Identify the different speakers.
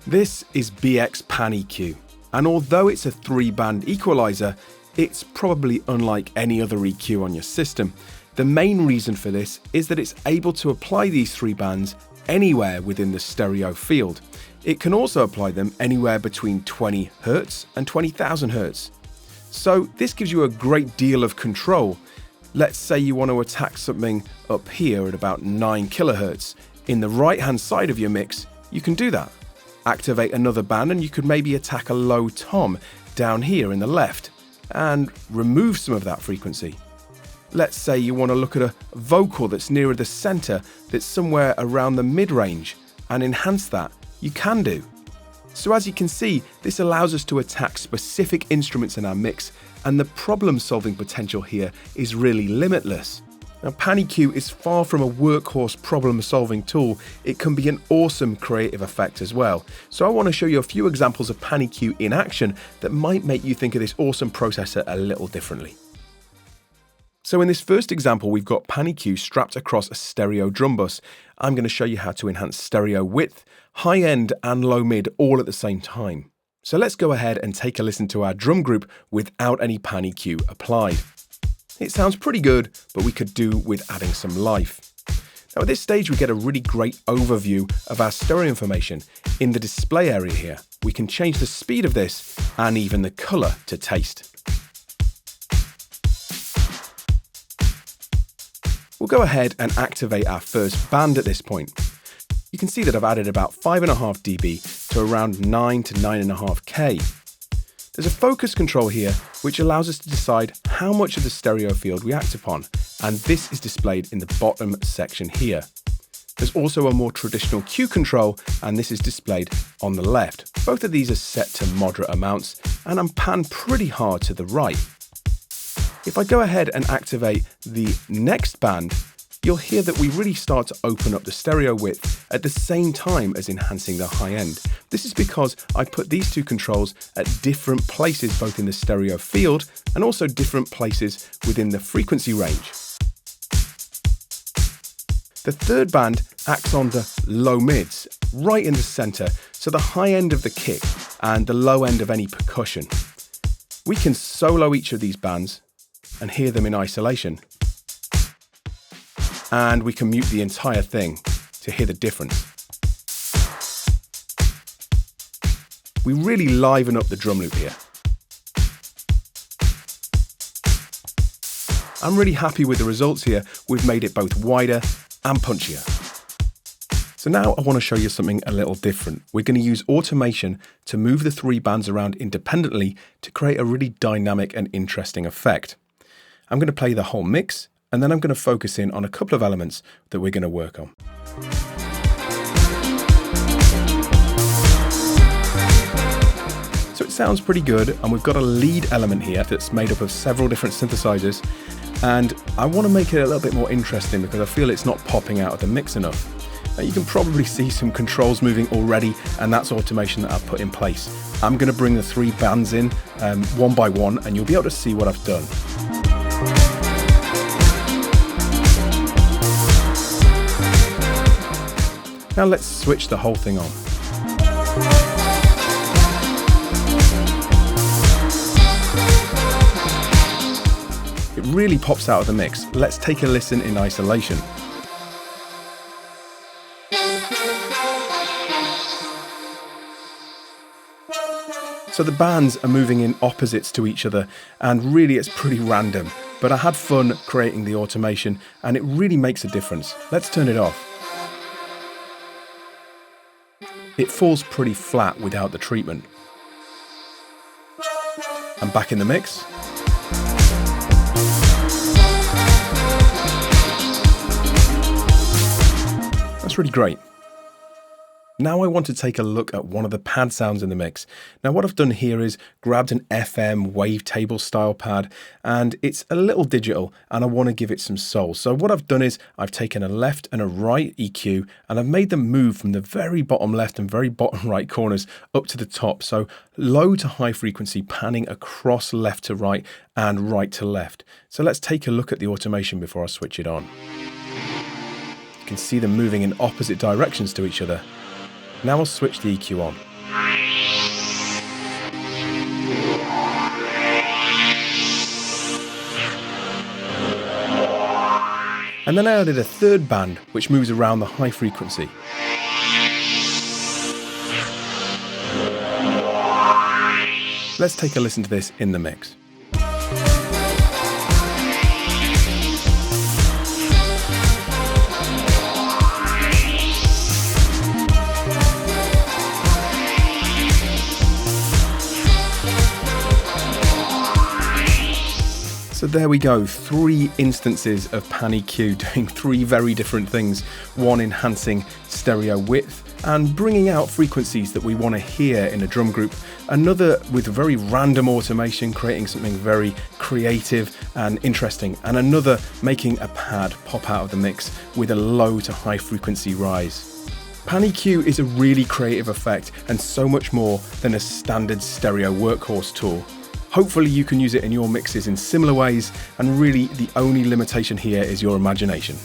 Speaker 1: This is BX Pan EQ, and although it's a 3-band equalizer, it's probably unlike any other EQ on your system. The main reason for this is that it's able to apply these 3 bands anywhere within the stereo field. It can also apply them anywhere between 20 Hz and 20,000 Hz. So this gives you a great deal of control. Let's say you want to attack something up here at about 9 kHz. In the right-hand side of your mix, you can do that. Activate another band and you could maybe attack a low tom down here in the left and remove some of that frequency. Let's say you want to look at a vocal that's nearer the center, that's somewhere around the mid-range, and enhance that. You can do. So as you can see, this allows us to attack specific instruments in our mix, and the problem-solving potential here is really limitless. Now, Pan EQ is far from a workhorse problem-solving tool. It can be an awesome creative effect as well. So I want to show you a few examples of Pan EQ in action that might make you think of this awesome processor a little differently. So in this first example, we've got Pan EQ strapped across a stereo drum bus. I'm going to show you how to enhance stereo width, high end and low mid all at the same time. So let's go ahead and take a listen to our drum group without any Pan EQ applied. It sounds pretty good, but we could do with adding some life. Now at this stage, we get a really great overview of our stereo information. In the display area here, we can change the speed of this and even the color to taste. We'll go ahead and activate our first band at this point. You can see that I've added about 5.5 dB to around 9 to 9.5K. There's a focus control here, which allows us to decide how much of the stereo field we act upon, and this is displayed in the bottom section here. There's also a more traditional Q control, and this is displayed on the left. Both of these are set to moderate amounts, and I'm panned pretty hard to the right. If I go ahead and activate the next band, you'll hear that we really start to open up the stereo width at the same time as enhancing the high end. This is because I put these two controls at different places, both in the stereo field and also different places within the frequency range. The third band acts on the low mids, right in the center, so the high end of the kick and the low end of any percussion. We can solo each of these bands and hear them in isolation. And we can mute the entire thing to hear the difference. We really liven up the drum loop here. I'm really happy with the results here. We've made it both wider and punchier. So now I want to show you something a little different. We're going to use automation to move the 3 bands around independently to create a really dynamic and interesting effect. I'm going to play the whole mix, and then I'm going to focus in on a couple of elements that we're going to work on. So it sounds pretty good, and we've got a lead element here that's made up of several different synthesizers, and I want to make it a little bit more interesting because I feel it's not popping out of the mix enough. Now you can probably see some controls moving already, and that's automation that I've put in place. I'm going to bring the 3 bands in one by one, and you'll be able to see what I've done. Now let's switch the whole thing on. It really pops out of the mix. Let's take a listen in isolation. So the bands are moving in opposites to each other, and really it's pretty random, but I had fun creating the automation and it really makes a difference. Let's turn it off. It falls pretty flat without the treatment. I'm back in the mix. That's really great. Now I want to take a look at one of the pad sounds in the mix. Now what I've done here is grabbed an FM wavetable style pad, and it's a little digital and I want to give it some soul. So what I've done is I've taken a left and a right EQ and I've made them move from the very bottom left and very bottom right corners up to the top. So low to high frequency panning across left to right and right to left. So let's take a look at the automation before I switch it on. You can see them moving in opposite directions to each other. Now I'll switch the EQ on. And then I added a third band which moves around the high frequency. Let's take a listen to this in the mix. So there we go, 3 instances of Pan EQ doing 3 very different things. One enhancing stereo width and bringing out frequencies that we want to hear in a drum group. Another with very random automation, creating something very creative and interesting. And another making a pad pop out of the mix with a low to high frequency rise. Pan EQ is a really creative effect and so much more than a standard stereo workhorse tool. Hopefully you can use it in your mixes in similar ways, and really the only limitation here is your imagination.